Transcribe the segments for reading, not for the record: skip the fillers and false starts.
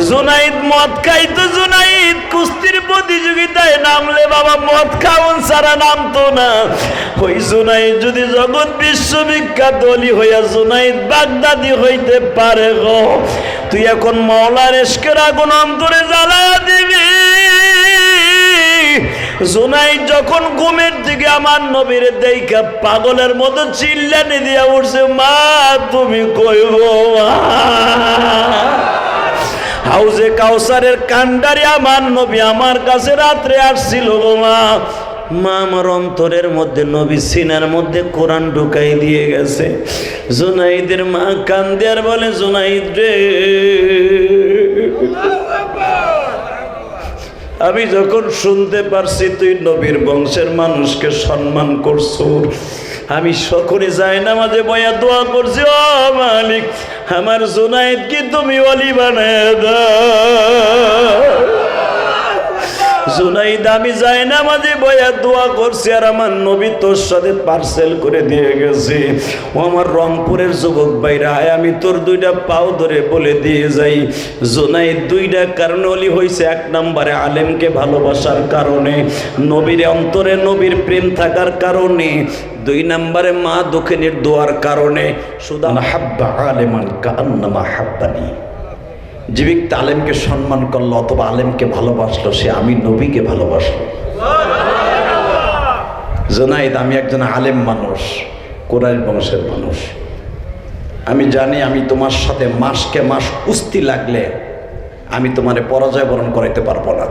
জুনাইদ মদ খাইতো, জুনাইদ কুস্তির প্রতিযোগিতায় নামলে বাবা মদ খাওন ছাড়া নামতো না। ওই জুনাইদ যদি জগৎ বিশ্ববিখ্যাত অলি হইয়া জুনাইদ বাগদাদি হইতে পারে গো, তুই এখন মাওলার ইশকের আগুন অন্তরে জ্বালায়া দিবি। জুনাইদ যখন ঘুমের দিকে আমার নবীর দেখা পাগলের মতো চিল্লানি দিয়া উঠছে, মা তুমি কই গো মা? হাউজে কাউসারের কান্ডারে আমার নবী আমার কাছে রাত্রে আসছিল গো মা। মা আমার অন্তরের মধ্যে নবী সিনার মধ্যে কোরআন ঢুকাই দিয়ে গেছে। জুনাইদের মা কান্দে আর বলে, জুনাইদ রে, আমি যখন শুনতে পারছি তুই নবীর বংশের মানুষকে সম্মান করছো, আমি সকলে যাই না মাঝে বয়া দোয়া করছি, ও মালিক আমার জুনাইদ কি তুমি ওলি বানায় দাও। জুনাইদ আমি যাই না মাঝে বয়া দোয়া করছি আর আমার নবী তোর সাথে পার্সেল করে দিয়ে গেছে। ও আমার রংপুরের যুবক ভাইরা, আমি তোর দুইটা পাও ধরে বলে দিয়ে যাই, জুনাইদ দুইটা কারণে ওলি হয়েছে। এক নম্বরে আলেমকে ভালোবাসার কারণে, নবীর অন্তরে নবীর প্রেম থাকার কারণে। দুই নম্বরে মা দক্ষিণের দোয়ার কারণে। সুদান হাব্বা আলেমান কান্নামা হাব্বানি, যে ব্যক্তি আলেমকে সম্মান করলো অথবা আলেমকে ভালোবাসলো, সে আমি নবীকে ভালোবাসলো। জুনাইদ, আমি একজন আলেম মানুষ, কোরাইশ বংশের মানুষ, আমি জানি আমি তোমার সাথে মাসকে মাস কুস্তি লাগলে আমি তোমারে পরাজয় বরণ করাইতে পারবো না।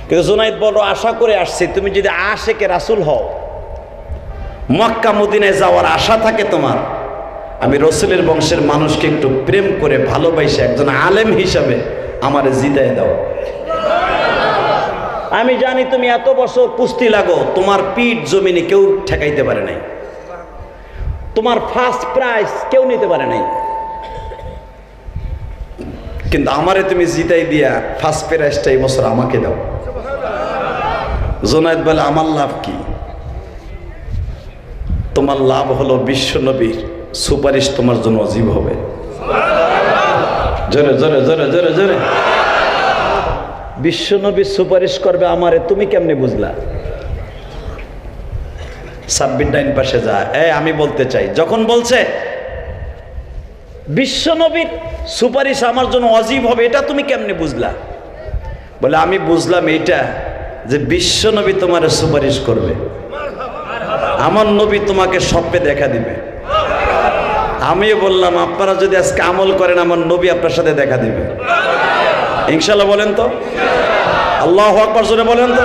কিন্তু জুনাইদ বড় আশা করে আসছি, তুমি যদি আশেকে রাসূল হও, মক্কা মদিনায় যাওয়ার আশা থাকে তোমার, আমি রসুলের বংশের মানুষকে একটু প্রেম করে ভালোবাসে একজন আলেম হিসাবে আমারে জিতায় দাও। আমি জানি তুমি এত বছর কুস্তি লাগো, তোমার পিঠ জমিনে কেউ ঠেকাইতে পারে নাই, তোমার ফার্স্ট প্রাইজ কেউ নিতে পারে নাই, কিন্তু আমারে তুমি জিতাই দিয়া ফার্স্ট প্রাইজটা এই বছর আমাকে দাও। জুনাইদ বলে, আমার লাভ কি? তোমার লাভ হলো বিশ্ব নবীর সুপারিশ তোমার জন্য অজীব হবে। জোরে জোরে জোরে জোরে জোরে। বিশ্ব নবীর সুপারিশ করবে আমারে, তুমি কেমনে বুঝলা? সাব্বির ডাইন পাশে যা। আমি বলতে চাই, যখন বলছে বিশ্ব নবীর সুপারিশ আমার জন্য অজীব হবে, এটা তুমি কেমনে বুঝলা? বলে, আমি বুঝলাম এইটা যে বিশ্ব নবী তোমার সুপারিশ করবে, আমার নবী তোমাকে স্বপ্নে দেখা দিবে। আমিও বললাম, আপনারা যদি আজকে আমল করেন আমার নবী আপনার সাথে দেখা দিবে ইনশাআল্লাহ। বলেন তো আল্লাহু আকবার, জোরে বলেন তো।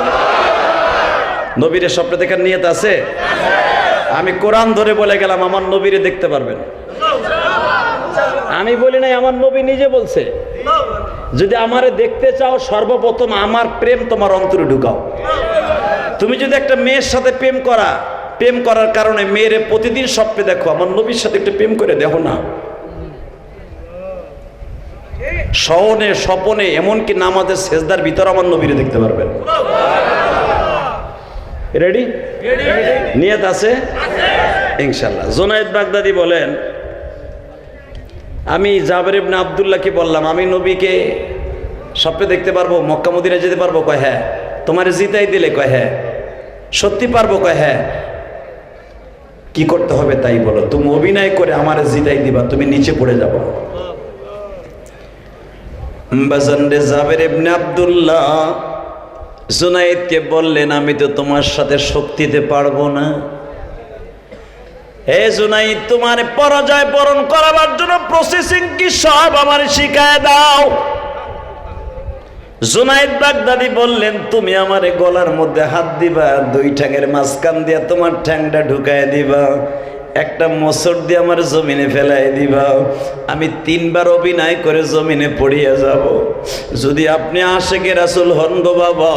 নবীরে স্বপ্নে দেখার নিয়ত আছে? আমি কোরআন ধরে বলে গেলাম আমার নবীরে দেখতে পারবেন। আমি বলি নাই, আমার নবী নিজে বলছে, যদি আমারে দেখতে চাও সর্বপ্রথম আমার প্রেম তোমার অন্তরে ঢুকাও। তুমি যদি একটা মেয়ের সাথে প্রেম করার কারণে মেয়েরে প্রতিদিন স্বপ্নে দেখো, আমার নবীর সাথে একটু প্রেম করে দেখো না, শয়নে স্বপনে এমনকি নামাজের সেজদার ভিতর আমার নবীরে দেখতে পারবেন। রেডি? নিয়ত আছে ইনশাআল্লাহ। জুনাইদ বাগদাদি বলেন, আমি জাবের ইবনে আব্দুল্লাহকে বললাম, আমি নবীকে স্বপ্নে দেখতে পারবো, মক্কা মদিনায় যেতে পারবো? কয় হ্যাঁ। তোমার জিতাই দিলে? কয় হ্যাঁ। সত্যি পারবো? কয় হ্যাঁ। কি করতে হবে তাই বলো। তুমি অভিনয় করে আমার জিতাই দিবা, তুমি নিচে পড়ে যাবো। বাজানরে জাবের ইবনে আব্দুল্লাহ জুনাইদকে বললেন, আমি তো তোমার সাথে শক্তিতে পারবো না। হে জুনাইদ, তোমার পরাজয় বরণ করাবার জন্য প্রসেসিং কি সব আমার শিখায় দাও। জুনাইদ বাগদাদি বললেন, তুমি আমার গলার মধ্যে হাত দিবা, দুই ঠ্যাঙের মাঝখান দিয়া তোমার ঠ্যাংটা ঢুকায় দিবা, একটা মোচড় দিয়ে আমার জমিনে ফেলাই দিবা, আমি 3 বার অভিনয় করে জমিনে পড়িয়া যাব। যদি আপনি আশেকে রাসূল হন গো বাবা,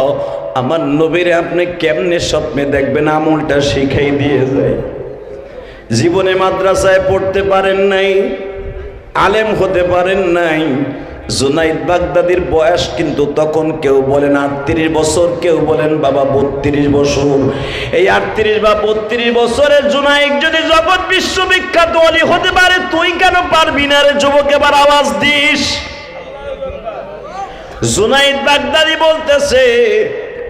আমার নবীরে আপনি কেমনে স্বপ্নে দেখবেন আমলটা শিখাই দিয়ে যায়। জীবনে মাদ্রাসায় পড়তে পারেন নাই, আলেম হতে পারেন নাই। জুনাইদ বাগদাদির বয়স কিন্তু তখন কেউ বলেন 38 বছর, কেউ বলেন বাবা 32 বছর। এই 38 বা 32 বছরের জুনাইদ যদি জগৎ বিশ্ববিখ্যাত ওলি হতে পারে, তুই কেন পারবি না রে যুবক? এবার আওয়াজ দিস। জুনাইদ বাগদাদি বলতেছে,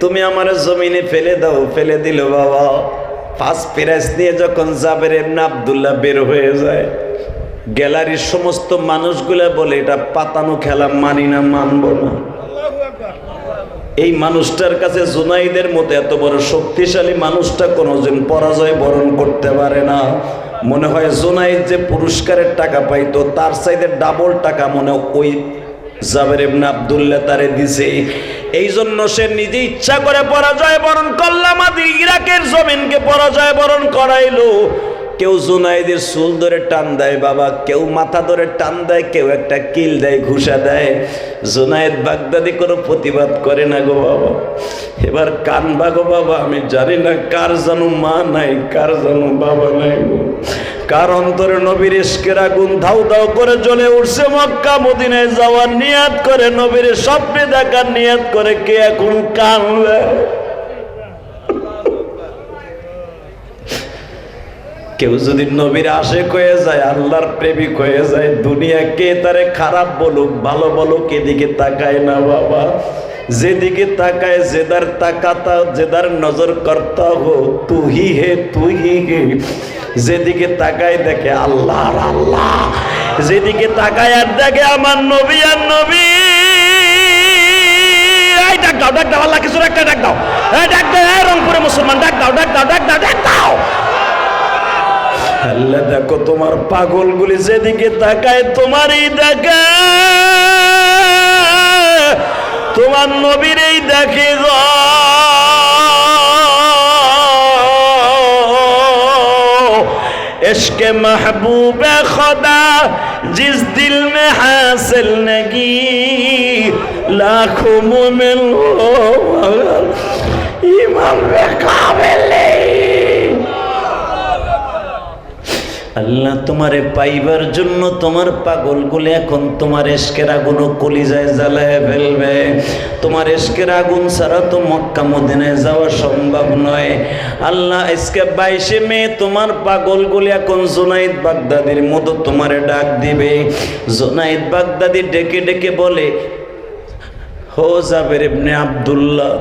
তুমি আমার জমিনে ফেলে দাও। ফেলে দিল বাবা। ফার্স্ট প্রাইজ নিয়ে যখন জাবের ইবনে আব্দুল্লাহ বের হয়ে যায়, গ্যালারির সমস্ত মানুষগুলা বলে এটা পাতানো খেলা, মানি না, মানব না। এই মানুষটার কাছে জুনাইদের মতো এত বড় শক্তিশালী মানুষটা কোনোদিন পরাজয় বরণ করতে পারে না। মনে হয় জুনাইদ যে পুরস্কারের টাকা পাইতো তার চাইতে ডাবল টাকা মনে ওই জাবের ইবনে আব্দুল্লাহ তারে দিছে। এই জন্য সে নিজে ইচ্ছা করে পরাজয় বরণ করল, আমাদের ইরাকের জমিনকে পরাজয় বরণ করাইলো। কেউ জুনাইদের চুল ধরে টান দেয় বাবা, কেউ মাথা ধরে টান দেয়, কেউ একটা কিল দেয়, ঘুষা দেয়। জুনাইদ বাগদাদি কোনো প্রতিবাদ করে না গো বাবা। এবার কানবা গো বাবা। আমি জানি না কার জানো মা নাই, কার জানো বাবা নাই গো, কার অন্তরে নবীর ইশকের আগুন ধাউ ধাউ করে জ্বলে উঠছে। মক্কা মদিনায় যাওয়ার নিয়াত করে, নবীর স্বপ্নে দেখার নিয়াত করে, কে এখন কানবে? কেউ যদি নবীর আশিক হয়ে যায়, আল্লাহর প্রেমিক হয়ে যায়, দুনিয়া কে তারে খারাপ বলুক ভালো বলুক এদিকে তাকায় না বাবা। যেদিকে তাকায়, যেদার তাকাতা, যেদার নজর করতা হো তুই হে, তুই হে। যেদিকে তাকায় দেখে আল্লাহ আর আল্লাহ, যেদিকে তাকায় আর দেখে আমার নবী আর নবী। এই ডাক দাও, ডাক দাও, আল্লাহ কিছু একটা ডাক দাও, এই ডাক দাও, রংপুরে মুসলমান ডাক দাও, ডাক দাও, ডাক দাও, ডাক দাও। আল্লাহ দেখো তোমার পাগলগুলি যেদিকে তাকায় তোমারই দেখে, তোমার নবীরই দেখে গো। इश्क़ महबूब खुदा जिस दिल में हासिल नहीं, लाखों मोमिन हो मगर ईमान में काबिल नहीं। আল্লাহ তোমারে পাইবার জন্য তোমার পাগলগুলো এখন তোমার ইশকের আগুন কলিজায় জ্বালায় ফেলবে। তোমার ইশকের আগুন ছাড়া তো মক্কা মদিনায় যাওয়া সম্ভব নয়। আল্লাহ আজকে 22 মে তোমার পাগলগুলো এখন জুনাইদ বাগদাদির মতো তোমারে ডাক দিবে। জুনাইদ বাগদাদি ডেকে ডেকে বলে, হো জাবের ইবনে আব্দুল্লাহ,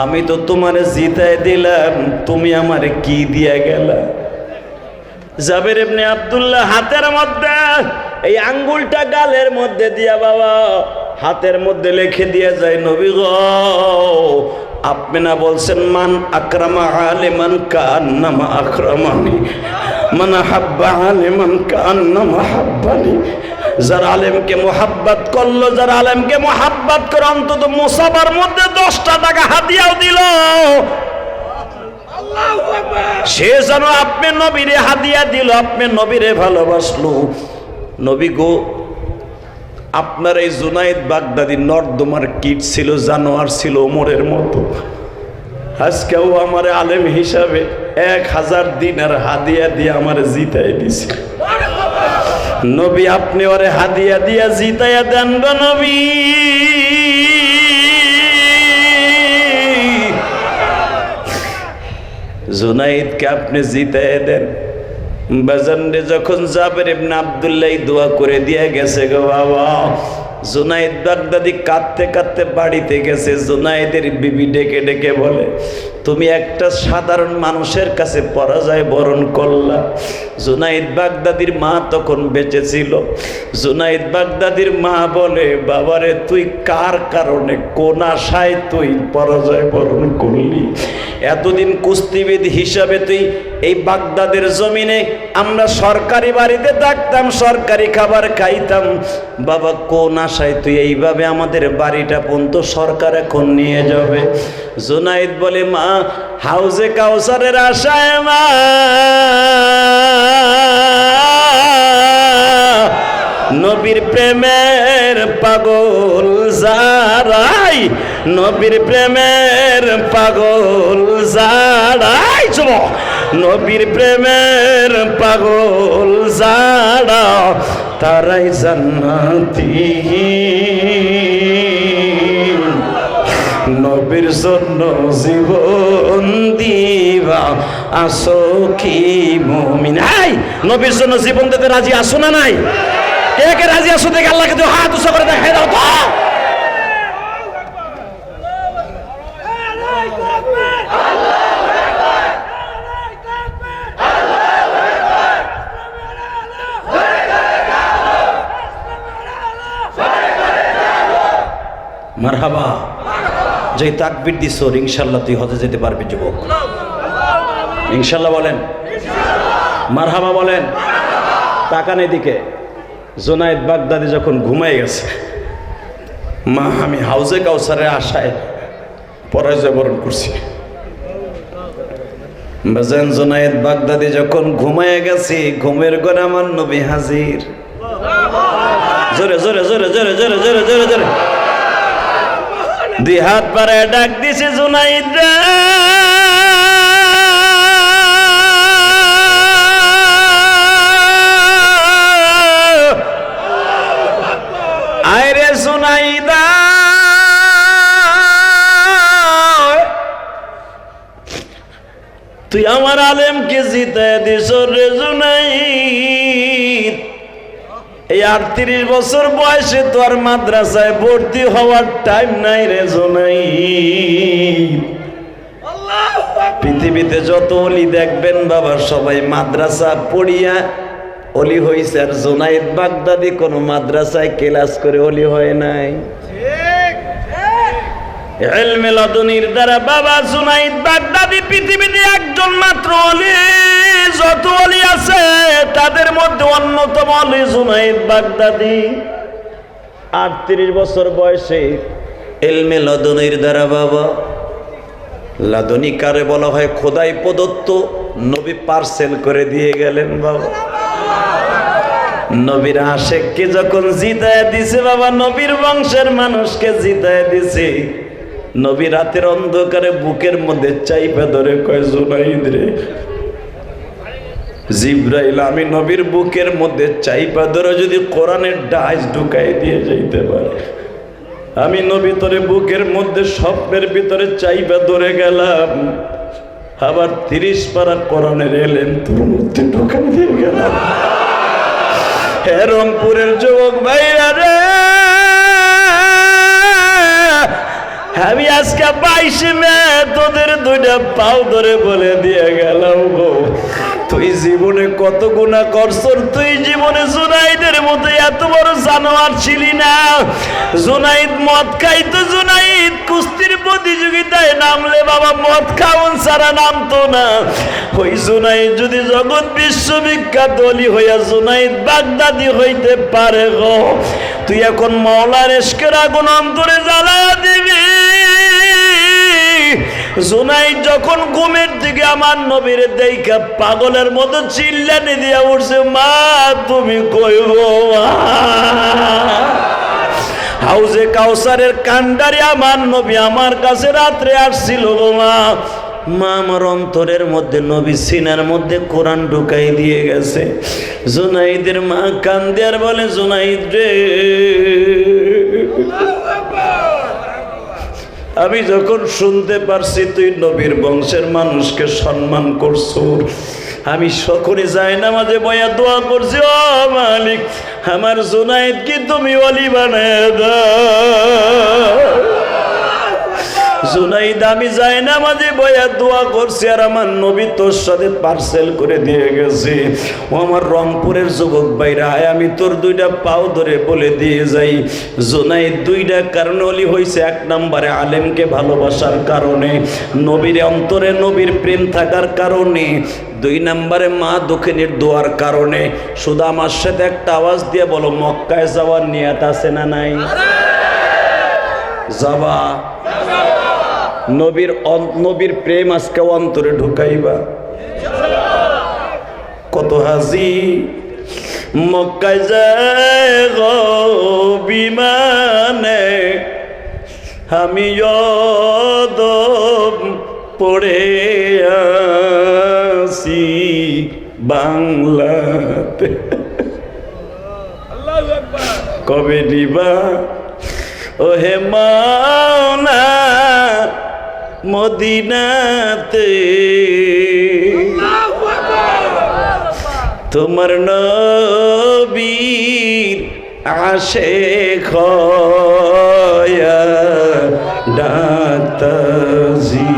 আমি তো তোমারে জিতায় দিলাম, তুমি আমারে কি দিয়া গেলা? জাবের ইবনে আব্দুল্লাহ হাতের মধ্যে এই আঙ্গুলটা গালের মধ্যে দিয়া বাবা হাতের মধ্যে লিখে দিয়ে যায়, নবী গো আপনি না বলছেন মান আকরামা আলিমান কান্নামা আকরামানি, মান হাব্বা আলিমান কান্নামা হাব্বানি। যারা আলেমকে মোহাব্বত করলো, যারা আলেমকে মোহাব্বত করে অন্তত মুসাফার মধ্যে 10টা টাকা হাদিয়াও দিল, সে যেন আপনি নবীরে হাদিয়া দিল, আপনি নবীরে ভালোবাসলো। নবী গো আপনার এই জুনাইদ বাগদাদি নর্দমার কীট ছিল, জানোয়ার ছিল ওমরের মতো। আজকেও আমার আলেম হিসাবে 1000 দিনার হাদিয়া দিয়ে আমার জিতাই দিছে। নবী আপনি ওরে হাদিয়া দিয়া জিতাইয়া দেন গো নবী। জুনাইদকে আপনি জিতাইয়া দেন। বাজানরে যখন জাবের ইবনে আব্দুল্লাহ দোয়া করে দিয়ে গেছে গো বাবা, জুনাইদ বাগদাদি কাঁদতে কাঁদতে বাড়িতে গেছে। জুনাইদের বিবি ডেকে ডেকে বলে, তুমি একটা সাধারণ মানুষের কাছে পরাজয় বরণ করলা। জুনাইদ বাগদাদির মা তখন বেঁচে ছিল। জুনাইদ বাগদাদির মা বলে, বাবারে তুই কার কারণে কোন আশায় তুই পরাজয় বরণ করলি? এতদিন কুস্তিবিদ হিসাবে তুই এই বাগদাদের জমিনে আমরা সরকারি বাড়িতে থাকতাম, সরকারি খাবার খাইতাম, বাবা কোন আশায় তুই এইভাবে আমাদের বাড়িটা পর্যন্ত সরকার এখন নিয়ে যাবে? জুনাইদ বলে, মা হাউজে কাউসারের আশায় মা, নবীর প্রেমের পাগল যারাই, নবীর প্রেমের পাগল যারাই, যুবক নবীর প্রেমের পাগল যারা তারাই জান্নাতি। নবীর জন্য জীবন দিবা আসো কি মুমিন? এই নবীর জন্য জীবন দিতে রাজি আসো না নাই? কে কে রাজি আসো? দেখে আল্লাহকে হাত উঁচু করে দেখাই দাও তো। মারহাবা। যে তাকবীর দিছ ইনশাআল্লাহ তুই হজে যেতে পারবি যুবক, ইনশাআল্লাহ বলেন, মারহাবা বলেন। তাকান এদিকে। জুনায়েদ বাগদাদি যখন ঘুমাই গেছে, মা আমি হাউজে কাউসারের আশায় পরাজয় বরণ করছি। বাজান জুনায়েদ বাগদাদি যখন ঘুমায় গেছে, ঘুমের ঘরে আমার নবী হাজির। জোরে জোরে জোরে জোরে জোরে জোরে জোরে জোরে দুই হাত পাড়ায় ডাক দিছে, জুনায়েদ রে আয় রে জুনায়েদা, তুই আমার আলেমকে জিতায় দিস রে জুনায়েদ। এই 38 বছর বয়সে তো আর মাদ্রাসায় ভর্তি হওয়ার টাইম নাই রে জুনায়েদ। পৃথিবীতে যত অলি দেখবেন বাবা সবাই মাদ্রাসা পড়িয়া অলি হয়েছে, আর জুনায়েদ বাগদাদি কোন মাদ্রাসায় ক্লাস করে অলি হয় নাই। ইলমে লাদুনির দ্বারা বাবা জুনায়েদ বাগদাদি পৃথিবীতে একজন মাত্র অলি। যত অলি আছে তাদের মধ্যে অন্যতম অলি জুনায়েদ বাগদাদি। 38 বছর বয়সে ইলমে লাদুনির দ্বারা বাবা, লাদুনি কারে বলা হয়? খোদাই প্রদত্ত, নবী পার্সেল করে দিয়ে গেলেন বাবা। নবীর আশেককে যখন জিতায় দিছে বাবা, নবীর বংশের মানুষকে জিতায় দিছে। নবী রাতের অন্ধকারে বুকের মধ্যে চাইপা ধরে কয়, জুনায়েদ রে, জিবরাইল আমি নবীর বুকের মধ্যে চাইপা ধরে যদি কোরআনের ডাইস ঢুকাই দিয়ে যাইতে পারে, আমি নবী তোরে বুকের মধ্যে স্বপ্নের ভিতরে চাইপা ধরে গেলাম, আবার 30 পারা কোরআনের এলেন তোর মধ্যে ঢুকাই দিয়ে গেলাম। হে রংপুরের যুবক ভাইরা রে, আমি আজকে 22 মে তোদের 2টা পাও ধরে বলে দিয়ে গেলাম গো, তুই জীবনে কত গুনাহ করছস। তুই জীবনে জুনায়েদের মতো এত বড় জানোয়ার ছিলি না। জুনায়েদ মদ খাইতো, জুনায়েদ কুস্তির প্রতিযোগিতায় নামলে বাবা মদ খাওন ছাড়া নামতো না। ওই জুনায়েদ যদি জগৎ বিশ্ববিখ্যাত অলি হইয়া জুনায়েদ বাগদাদি হইতে পারে গো, তুই এখন মাওলার ইশকের আগুন অন্তরে জ্বালায়া দিবি। জুনায়েদ যখন ঘুমের দিকে আমার নবীর দেইখা পাগলের মতো চিল্লানি দিয়া উঠছে, মা তুমি কই গো মা? হাউজে কাউসারের কান্ডারে আমার নবী আমার কাছে রাত্রে আসছিল গো মা। মা আমার অন্তরের মধ্যে নবী সিনার মধ্যে কোরআন ঢুকাই দিয়ে গেছে। জুনায়েদের মা কান্দে আর বলে, জুনায়েদ রে, আমি যখন শুনতে পারছি তুই নবীর বংশের মানুষকে সম্মান করছো, আমি সকলে যাই নামাজে বয়া দোয়া করছি, ও মালিক আমার জুনায়েদ কি তুমি ওলি বানায় দাও। জুনায়েদ আমি যাই নামাজে বয়া দোয়া করছি, আর আমার নবী তোর সাথে পার্সেল করে দিয়ে গেছে। ও আমার রংপুরের যুবক ভাইরা, আমি তোর 2টা পাও ধরে বলে দিয়ে যাই, জুনায়েদ 2টা কারণে অলি হয়েছে। 1 নম্বরে আলেমকে ভালোবাসার কারণে, নবীর অন্তরে নবীর প্রেম থাকার কারণে, 2 নম্বরে মা দক্ষিণের দোয়ার কারণে। শুধু আমার সাথে একটা আওয়াজ দিয়ে বলো, মক্কায় যাওয়ার নিয়ত আছে না নাই? যাবা? নবীর প্রেম আজকে অন্তরে ঢুকাইবা। কত হাজি মক্কায় যায় গো বিমানে, আমি অদম পড়ে আসি বাংলাতে। কবে দিবা ও হে মাওলা মদিনাতে, তোমার নবীর আশিক হইয়া ডাকতাছি।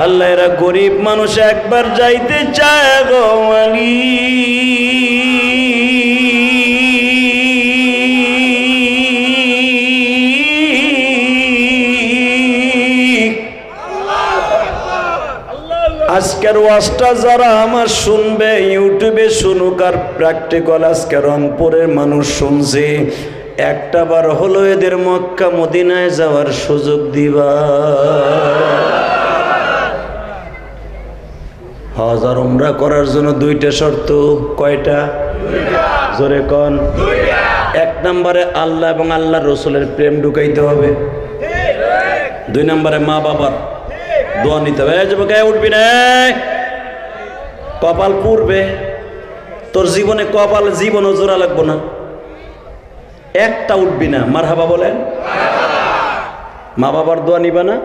আল্লাহ এরা গরিব মানুষ একবার যাইতে চায় গো মালিক। আজকের ওয়াজটা যারা আমার শুনবে, ইউটিউবে শুনুক আর প্র্যাকটিক্যাল আজকে রংপুরের মানুষ শুনছে, একটা বার হলো এদের মক্কা মদিনায় যাওয়ার সুযোগ দিবা। হজ আর উমরা করার জন্য দুইটা শর্ত। কয়টা? জোরে কোন? এক নম্বরে আল্লাহ এবং আল্লাহর রসুলের প্রেম ঢুকাইতে হবে। দুই নম্বরে মা বাবার দোয়া নিতে হবে। যুবক উঠবি না, কপাল পুড়বে তোর জীবনে, কপাল জীবনও জোড়া লাগবো না, একটা উঠবি না। মারহাবা বলেন। মা বাবার দোয়া নিবা না?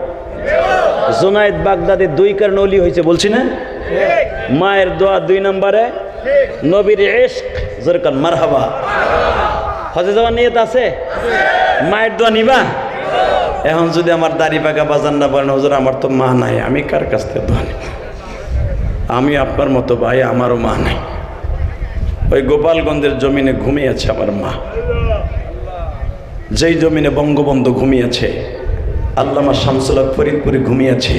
জুনায়েদ বাগদাদি 2 কারণে ওলি হয়েছে বলছি না? মায়ের দোয়া 2 নম্বরে, নবীর ইশক। জোরে কোন মারহাবা। হজে যাওয়ার নিয়ত আছে? মায়ের দোয়া নিবা? এখন যদি আমার দাড়ি পাকা বাজান না বলেন, হুজুর আমার তো মা নাই, আমি কার কাছ থেকে দোয়া নিব? আমি আপনার মতো ভাই, আমারও মা নাই। ওই গোপালগঞ্জের জমিনে ঘুমিয়েছে আমার মা, যেই জমিনে বঙ্গবন্ধু ঘুমিয়েছে, আল্লামা শামসুল হক ফরিদপুরে ঘুমিয়েছে,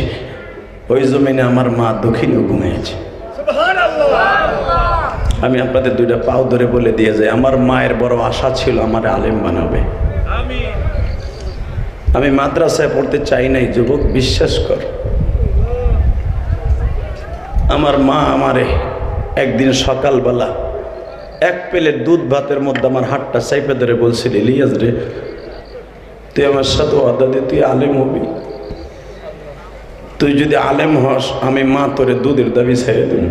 ওই জমিনে আমার মা দক্ষিণেও ঘুমিয়েছে। আমি আপনাদের 2টা পাও ধরে বলে দিয়ে যাই, আমার মায়ের বড় আশা ছিল আমার আলেম বানাবে। আমি মাদ্রাসায় পড়তে চাই নাই যুবক, বিশ্বাস কর। আমার মা আমারে একদিন সকালবেলা 1 প্লেট দুধ ভাতের মধ্যে আমার হাতটা চাইপে ধরে বলছিল, ইলিয়াস রে, তুই আমার সাথে ওয়াদা দে, তুই আলেম হবি। তুই যদি আলেম হস, আমি মা তোরে দুধের দাবি ছেড়ে দেব।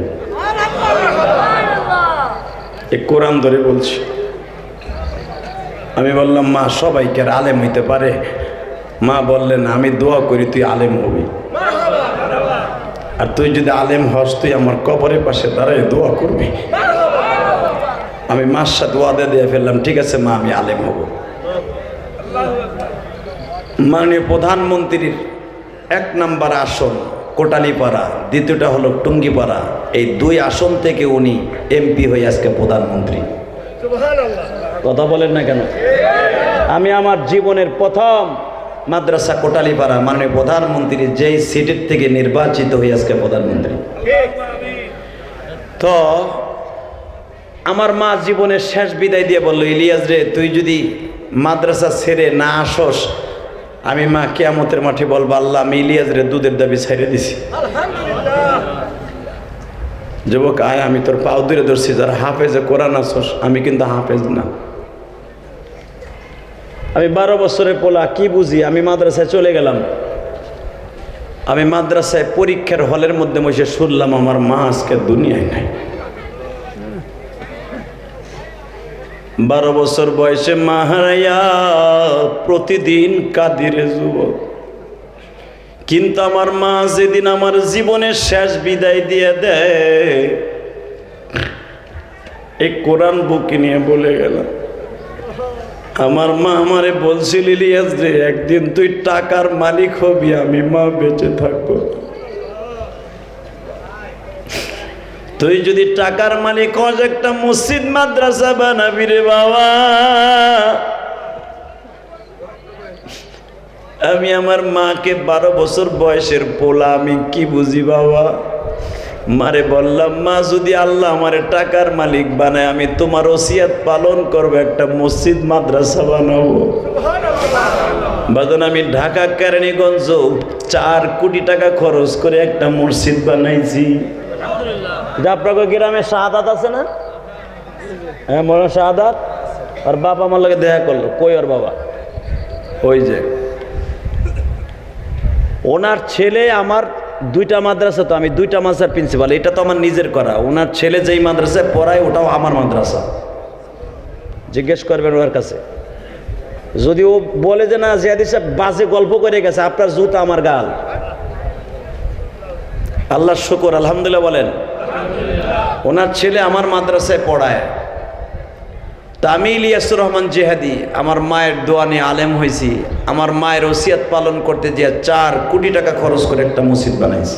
এ কোরআন ধরে বলছি। আমি বললাম, মা সবাইকে আর আলেম হইতে পারে? মা বললেন, আমি দোয়া করি তুই আলেম হবি, আর তুই যদি আলেম হস, তুই আমার কবরের পাশে দাঁড়ায় দোয়া করবি। আমি মার সাথে ওয়াদা দিয়ে ফেললাম, ঠিক আছে মা, আমি আলেম হব। মাননীয় প্রধানমন্ত্রীর 1 নম্বর আসন কোটালীপাড়া, দ্বিতীয়টা হলো টুঙ্গিপাড়া, এই 2 আসন থেকে উনি এমপি হয়ে আজকে প্রধানমন্ত্রী। কথা বলেন না কেন? আমি আমার জীবনের প্রথম মাদ্রাসা কোটালীপাড়া, মাননীয় প্রধানমন্ত্রী যেই সিটের থেকে নির্বাচিত হয়ে আজকে প্রধানমন্ত্রী। তো আমার মা জীবনের শেষ বিদায় দিয়ে বলল, ইলিয়াস রে, তুই যদি মাদ্রাসা ছেড়ে না আসস, আমি মা কিয়ামতের মাঠে বলবো, আল্লাহ আমি ইলিয়াস রে দুধের দাবি ছেড়ে দিছি। যুবক আয়, আমি তোর পাও ধরে ধরছি, যারা হাফেজে কোরআন আসস, আমি কিন্তু হাফেজ না। আমি 12 বছরের পোলা, কি বুঝি? আমি মাদ্রাসায় চলে গেলাম। আমি মাদ্রাসায় পরীক্ষার হলের মধ্যে বসে শুনলাম আমার মা আজকে দুনিয়ায় নাই। 12 বছর বয়সে মা হারাইয়া প্রতিদিন কাঁদিরে যুবক। কিন্তু আমার মা যেদিন আমার জীবনের শেষ বিদায় দিয়ে দেয়, এই কোরআন বুকে নিয়ে বলে গেলাম, আমার মা আমারে বলছিল, ইলিয়াস রে, একদিন তুই টাকার মালিক হবি, আমি মা বেঁচে থাকবো। তুই যদি টাকার মালিক হস, একটা মসজিদ মাদ্রাসা বানাবি রে বাবা। আমি আমার মাকে 12 বছর বয়সের পোলা, আমি কি বুঝি বাবা? মারে বললাম, মা যদি আল্লাহ আমারে টাকার মালিক বানায়, আমি তোমার ওসিয়াত পালন করবো, একটা মসজিদ মাদ্রাসা বানাবো। বাদন আমি ঢাকা কেরানীগঞ্জ 4 কোটি টাকা খরচ করে একটা মসজিদ বানাইছি। আপনার গ্রামে শাহাদাত আছে না? হ্যাঁ, মনে শাহাদাত। আর বাবা আমার লগে দেখা করলো। কই ওর বাবা? ওই যে ওনার ছেলে, আমার 2টা মাদ্রাসা, তো আমি 2টা মাদ্রাসার প্রিন্সিপাল। এটা তো আমার নিজের করা। ওনার ছেলে যেই মাদ্রাসায় পড়ায়, ওটাও আমার মাদ্রাসা। জিজ্ঞেস করবেন ওর কাছে। যদি ও বলে যে না, জিয়াদি সাহেব বাজে গল্প করে গেছে, আপনার জুতা আমার গাল। আল্লাহর শুকর, আলহামদুলিল্লাহ বলেন। ওনার ছেলে আমার মাদ্রাসায় পড়ায়। তা আমি ইলিয়াসুর রহমান জিহাদি আমার মায়ের দোয়া নিয়ে আলেম হয়েছি। আমার মায়ের ওসিয়াত পালন করতে গিয়ে 4 কোটি টাকা খরচ করে একটা মসজিদ বানাইছি।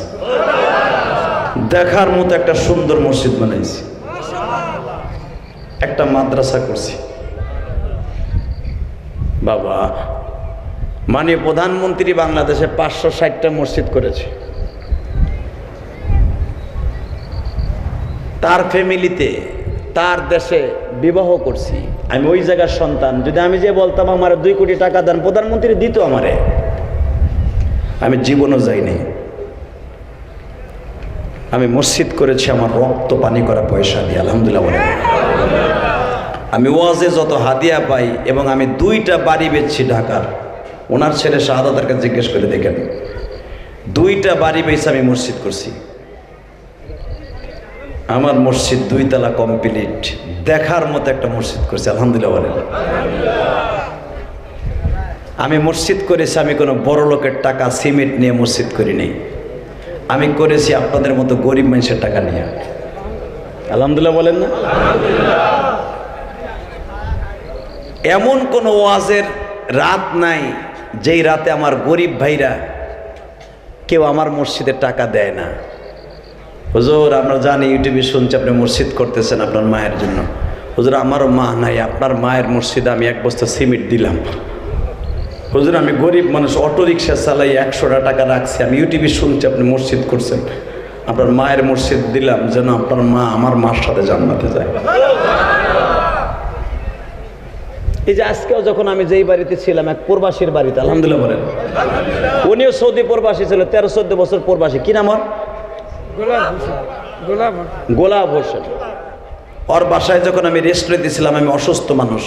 দেখার মতো একটা সুন্দর মসজিদ বানাইছি, একটা মাদ্রাসা করছি। বাবা, মাননীয় প্রধানমন্ত্রী বাংলাদেশে 560টা মসজিদ করেছে। তার ফ্যামিলিতে তার দেশে বিবাহ করছি, আমি ওই জায়গার সন্তান। যদি আমি যে বলতাম আমার 2 কোটি টাকা দেন, প্রধানমন্ত্রী দিত আমারে, আমি জীবনও যাইনি। আমি মসজিদ করেছি আমার রক্ত পানি করা পয়সা দিয়ে, আলহামদুলিল্লাহ বলে। আমি ওয়াজে যত হাদিয়া পাই, এবং আমি 2টা বাড়ি বেচছি ঢাকার। ওনার ছেলে শাহাদাতের কাছে জিজ্ঞেস করে দেখেন, 2টা বাড়ি বেচে আমি মসজিদ করছি। আমার মসজিদ 2 তলা কমপ্লিট, দেখার মতো একটা মসজিদ করছি, আলহামদুলিল্লাহ বলেন। আমি মসজিদ করেছি, আমি কোনো বড় লোকের টাকা সিমেন্ট নিয়ে মসজিদ করি নাই, আমি করেছি আপনাদের মতো গরিব মানুষের টাকা নিয়ে, আলহামদুলিল্লাহ বলেন না। এমন কোনো ওয়াজের রাত নাই যেই রাতে আমার গরিব ভাইরা কেউ আমার মসজিদে টাকা দেয় না। হুজুর আমরা জানি ইউটিউবে শুনছি আপনি মসজিদ করতেছেন আপনার মায়ের জন্য। হুজুর আমারও মা নাই, আপনার মায়ের মসজিদে আমি 1 বস্তা সিমেন্ট দিলাম। হুজুর আমি গরিব মানুষ, অটো রিক্সা চালাই 100টা টাকা রাখছি, আমি ইউটিউবে শুনছি আপনি মসজিদ করছেন, আপনার মায়ের মসজিদ দিলাম যেন আপনার মা আমার মার সাথে জান্নাতে যায়। এই যে আজকেও যখন আমি যেই বাড়িতে ছিলাম, এক প্রবাসীর বাড়িতে, আলহামদুলিল্লাহ বলেন, উনিও সৌদি প্রবাসী ছিল, 13-14 বছর প্রবাসী। কি নাম ওর? গোলাপ হোসেন। ওর বাসায় যখন আমি রেস্ট দিয়েছিলাম, আমি অসুস্থ মানুষ,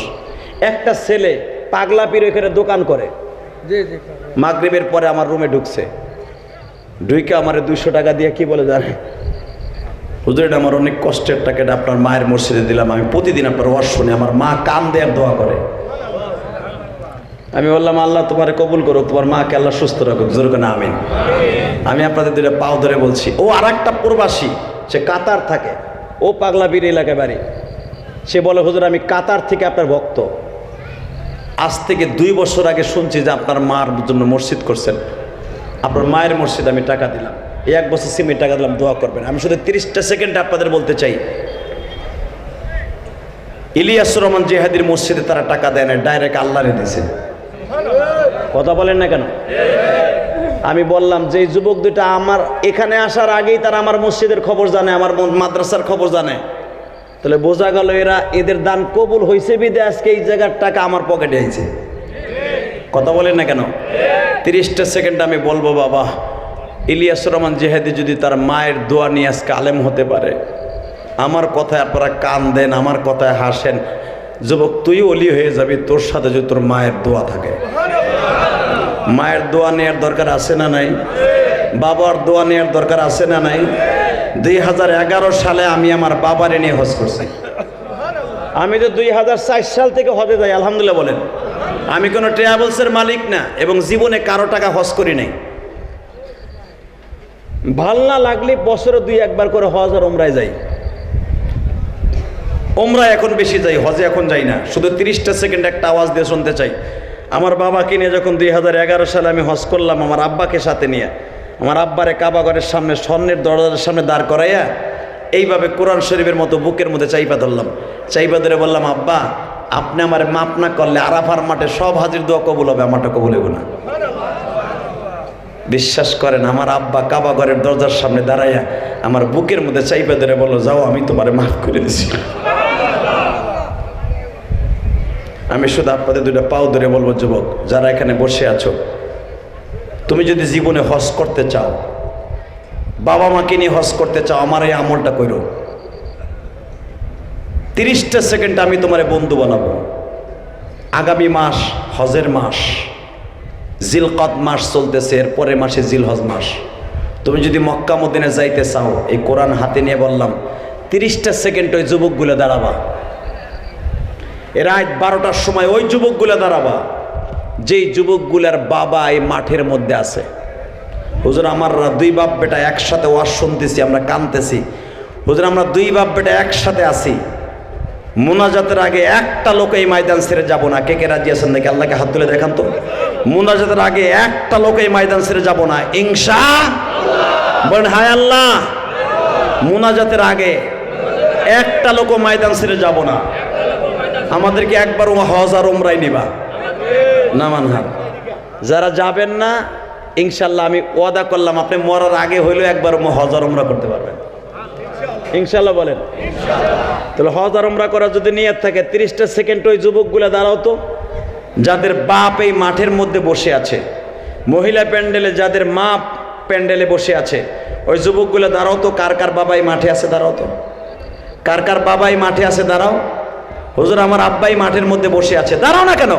একটা ছেলে পাগলা পীর ওইখানে দোকান করে, মাগরিবের পরে আমার রুমে ঢুকছে, ঢুকে আমার 200 টাকা দিয়ে কি বলে জানে, হুজুর এটা আমার অনেক কষ্টের টাকা, এটা আপনার মায়ের মসজিদে দিলাম, আমি প্রতিদিন আপনার ওয়াজ শুনি, আমার মা কান দেয়ার দোয়া করে। আমি বললাম আল্লাহ তোমার কবুল করো, তোমার মাকে আল্লাহ সুস্থ রাখুক, জোর করে আমিন। আমি আপনাদের 2টা পাও ধরে বলছি। ও আর একটা প্রবাসী, সে কাতার থাকে, ও পাগলা পীর এলাকায় বাড়ি। সে বলে হুজুর আমি কাতার থেকে আপনার ভক্ত, আজ থেকে 2 বছর আগে শুনছি যে আপনার মার জন্য মসজিদ করছেন, আপনার মায়ের মসজিদ আমি টাকা দিলাম, 1 বছর সিমেন্ট টাকা দিলাম, দোয়া করবেন। আমি শুধু 30টা সেকেন্ড আপনাদের বলতে চাই, ইলিয়াসুর রহমান জিহাদির মসজিদে তারা টাকা দেয় না, ডাইরেক্ট আল্লাহরে দিয়েছে। কথা বলেন না কেন? আমি বললাম যে যুবক 2টা আমার এখানে আসার আগেই তারা আমার মসজিদের খবর জানে, আমার মাদ্রাসার খবর জানে, তাহলে বোঝা গেল এদের দান কবুল হয়েছে বিদে আজকে এই জায়গার টাকা আমার পকেটে আইছে। কথা বলেন না কেন? 30টা সেকেন্ড আমি বলবো, বাবা ইলিয়াসুর রহমান জিহাদি যদি তার মায়ের দোয়া নিয়ে আজকে আলেম হতে পারে, আমার কথায় আপনারা কান দেন, আমার কথায় হাসেন, যুবক তুই ওলি হয়ে যাবি, তোর সাথে যদি তোর মায়ের দোয়া থাকে। মায়ের দোয়া নেওয়ার দরকার আছে না নাই? বাবার দোয়া নেওয়ার দরকার আছে না নাই? 2011 সালে আমি আমার বাবারে নিয়ে হজ করছি। আমি তো 2004 সাল থেকে হজে যাই, আলহামদুলিল্লাহ বলেন। আমি কোনো ট্রাভেলসের মালিক না, এবং জীবনে কারো টাকা হজ করি নাই। ভাল না লাগলে বছরে 2-1 বার করে হজ আর ওমরায় যাই। ওমরা এখন বেশি যাই, হজে এখন যাই না। শুধু 30টা সেকেন্ড একটা আওয়াজ দিয়ে শুনতে চাই। আমার বাবাকে নিয়ে যখন 2011 সালে আমি হজ করলাম, আমার আব্বাকে সাথে নিয়ে, আমার আব্বারে কাবা ঘরের সামনে স্বর্ণের দরজার সামনে দাঁড় করাইয়া এইভাবে কোরআন শরীফের মতো বুকের মধ্যে চাইপা ধরলাম। চাইপা ধরে বললাম, আব্বা আপনি আমার মাপ না করলে আরাফার মাঠে সব হাজির দোয়া কবুল হবে, আমারটা কবুল হবে না। বিশ্বাস করেন, আমার আব্বা কাবা ঘরের দরজার সামনে দাঁড়াইয়া আমার বুকের মধ্যে চাইপা ধরে বললো, যাও আমি তোমারে মাফ করে দিছি। আমি শুধু আপনাদের 2টা পাও ধরে বলবো, যুবক যারা এখানে বসে আছো, তুমি যদি জীবনে হজ করতে চাও, বাবা মাকে নিয়ে হজ করতে চাও, আমার এই আমলটা করো। 30টা সেকেন্ড আমি তোমারে বন্ধু বানাবো। আগামী মাস হজের মাস, জিলকদ মাস চলতেছে, এর পরের মাসে জিলহজ মাস। তুমি যদি মক্কা মদিনা যাইতে চাও, এই কোরআন হাতে নিয়ে বললাম 30টা সেকেন্ড ওই যুবকগুলো দাঁড়াবা। রাত 12টার সময় ওই যুবকগুলো দাঁড়াবা, যেই যুবকগুলার বাবা এই মাঠের মধ্যে আছে। হুজুর আমাররা 2 বাপ বেটা একসাথে ওয়াজ শুনতেছি, আমরা কাঁদতেছি। হুজুর আমরা 2 বাপ বেটা একসাথে আছি, মুনাজাতের আগে একটা লোক এই ময়দান ছেড়ে যাব না। কে কে রাজি আছেন নাকি? আল্লাহকে হাত তুলে দেখান তো। মুনাজাতের আগে একটা লোক এই ময়দান ছেড়ে যাব না, ইনশাআল্লাহ। বলেন হায় আল্লাহ। মুনাজাতের আগে একটা লোক ময়দান ছেড়ে যাব না। আমাদেরকে একবার হজ আর উমরাই নিবা না মানহার। যারা যাবেন না, ইনশাল্লাহ আমি ওয়াদা করলাম, আপনি মরার আগে হইলেও একবার হজ আর উমরা করতে পারবেন। ইনশাল্লাহ বলেন। তাহলে হজ আর উমরা করা যদি নিয়ত থাকে 30টা সেকেন্ড ওই যুবকগুলো দাঁড়াও তো, যাদের বাপ এই মাঠের মধ্যে বসে আছে, মহিলা প্যান্ডেলে যাদের মা প্যান্ডেলে বসে আছে, ওই যুবকগুলো দাঁড়াও তো। কার কার বাবাই মাঠে আছে দাঁড়াও তো, কার কার বাবাই মাঠে আছে দাঁড়াও। হুজুর আমার আব্বাই মাঠের মধ্যে বসে আছে, দাঁড়াও না কেন?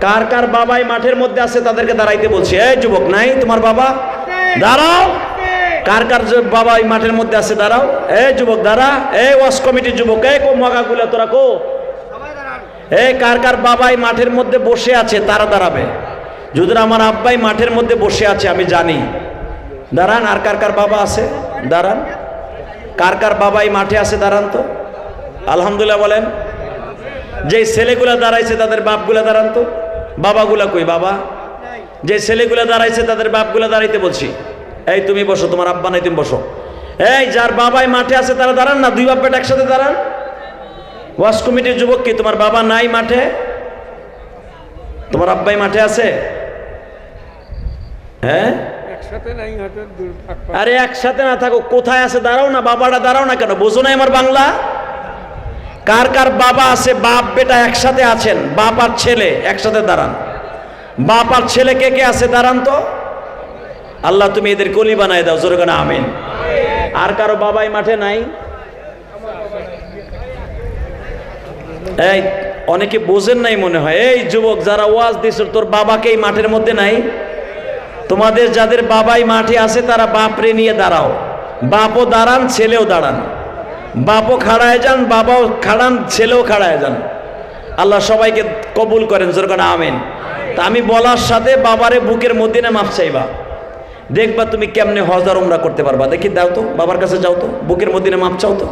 কার কার বাবাই মাঠের মধ্যে আছে তাদেরকে দাঁড়াইতে বলছি। এই যুবক নাই তোমার বাবা, দাঁড়াও। কার কার বাবাই মাঠের মধ্যে আছে দাঁড়াও। এই যুবক দাঁড়া। এই ওয়াশ কমিটির যুবক, এই কো মগাগুলা তোরা কো। এই কার কার বাবাই মাঠের মধ্যে বসে আছে তারা দাঁড়াবে। যদি আমার আব্বাই মাঠের মধ্যে বসে আছে আমি জানি, দাঁড়ান। আর কার কার বাবা আছে দাঁড়ান। কার কার বাবাই মাঠে আছে দাঁড়ান তো, আলহামদুলিল্লাহ বলেন। যে ছেলেগুলা দাঁড়াইছে তাদের বাপগুলা দাঁড়ান তো। বাবাগুলা কই বাবা? যে ছেলেগুলা দাঁড়াইছে তাদের বাপগুলা দাঁড়াইতে বলছি। এই তুমি বসো, তোমার আব্বা নাই তুমি বসো। এই যার বাবাই মাঠে আছে তারা দাঁড়ান না, দুই বাপ বেটা একসাথে দাঁড়ান। ওয়াশ কমিটির যুবক কি তোমার বাবা নাই মাঠে? তোমার আব্বাই মাঠে আছে? হ্যাঁ আরে একসাথে না থাকো, কোথায় আছে দাঁড়াও না। বাবাটা দাঁড়াও না কেন, বোঝো না আমার বাংলা? কার কার বাবা আছে, বাপ বেটা একসাথে আছেন, বাপ আর ছেলে একসাথে দাঁড়ান। বাপ আর ছেলে কে কে আছে দাঁড়ান তো। আল্লাহ তুমি এদের কলি বানায় দাও, জোরে করে আমিন। আর কারো বাবাই মাঠে নাই? এই অনেকে বোঝেন নাই মনে হয়। এই যুবক যারা ওয়াজ দিছ, তোর বাবাকে এই মাঠের মধ্যে নাই? তোমাদের যাদের বাবাই মাঠে আছে তারা বাপরে নিয়ে দাঁড়াও। বাপও দাঁড়ান, ছেলেও দাঁড়ান। বাপও খাড়ায় যান, বাবাও খাড়ান, ছেলেও খাড়ায় যান। আল্লাহ সবাইকে কবুল করেন, জোরে করে আমিন। তা আমি বলার সাথে বাবারে বুকের মধ্যে না মাপ চাইবা, দেখবা তুমি কেমনে হজ আর উমরা করতে পারবা। দেখি দাও তো, বাবার কাছে যাও তো, বুকের মধ্যে মাপ চাও তো,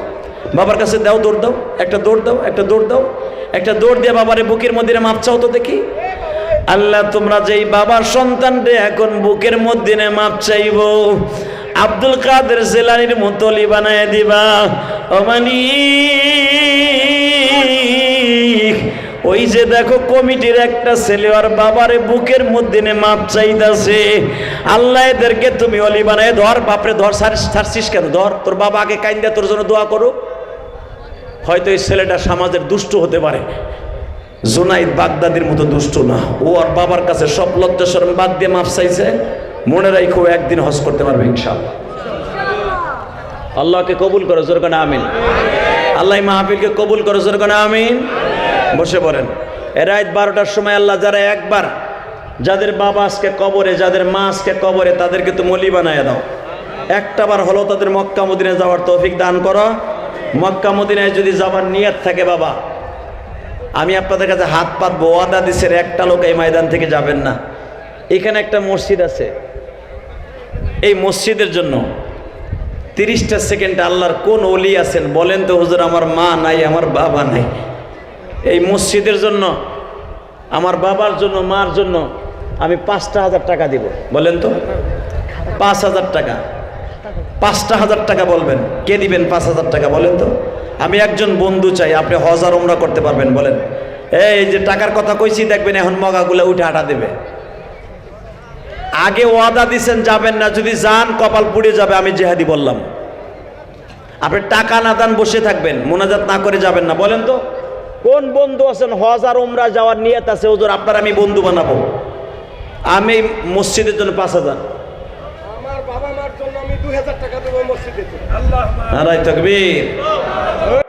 বাবার কাছে দাও, দৌড় দাও, একটা দৌড় দাও, একটা দৌড় দাও, একটা দৌড় দিয়ে বাবারে বুকের মধ্যে মাপ চাও তো দেখি। আল্লাহ তোমরা যেই বাবার সন্তান রে এখন বুকের মধ্যে মাপ চাইব, আব্দুল কাদের জিলানীর মতলি বানায় দিবা। ও মালিক, ওই যে দেখো কমিটির একটা ছেলে আর বাবারে বুকের মধ্যে মাপ চাইতাছে, আল্লাহ এদেরকে তুমি অলি বানায় ধর। বাপরে ধর, ছাড়ছিস কেন? ধর, তোর বাবা আগে কাইন্দা তোর জন্য দোয়া করো। হয়তো এই ছেলেটা সমাজের দুষ্ট হতে পারে, জুনাইদ বাগদাদির মতো দুষ্ট না। ও আর বাবার কাছে সব লজ্জা শরম বাদ দিয়ে মাপ চাইছে। মনে রাখো একদিন হজ করতে পারবে ইনশাআল্লাহ। আল্লাহকে কবুল করো, জোরে করে আমিন। আল্লাহ মাহফিলকে কবুল করো, জোরে করে আমিন। বসে পড়েন। রাত 12টার সময় আল্লাহ যারা একবার, যাদের বাবা আজকে কবরে, যাদের মা আজকে কবরে, তাদেরকে তো মলি বানায় দাও। একটাবার হলো তাদের মক্কা মদিনায় যাওয়ার তৌফিক দান করো। মক্কা মদিনায় যদি যাওয়ার নিয়ত থাকে বাবা, আমি আপনাদের কাছে হাত পাতবো, ওয়াদা দিছেন একটা লোক এই ময়দান থেকে যাবেন না। এখানে একটা মসজিদ আছে, এই মসজিদের জন্য 30টা সেকেন্ড আল্লাহর কোন ওলি আছেন বলেন তো? হুজুর আমার মা নাই, আমার বাবা নাই। এই মসজিদের জন্য, আমার বাবার জন্য, মার জন্য আমি 5,000 টাকা দিব, বলেন তো? 5,000 টাকা, 5,000 টাকা বলবেন। কে দিবেন 5,000 টাকা বলেন তো? আমি একজন বন্ধু চাই, আপনি হজ আর উমরা করতে পারবেন বলেন? এই যে টাকার কথা কইছি দেখবেন এখন মগাগুলা উঠে হাঁটা দেবে। আগে ওয়াদা দিছেন যাবেন না, যদি যান কপাল পুড়ে যাবে। আমি জেহাদি বললাম, আপনি টাকা না দান বসে থাকবেন, মোনাজাত না করে যাবেন না। বলেন তো কোন বন্ধু আছেন হজ আর উমরা যাওয়ার নিয়ত আছে? হুজুর আপনার আমি বন্ধু বানাবো, আমি মসজিদের জন্য 5,000, আমার বাবা মার জন্য আমি 2,000 টাকা দেবো মসজিদে। নারায়ে তাকবীর।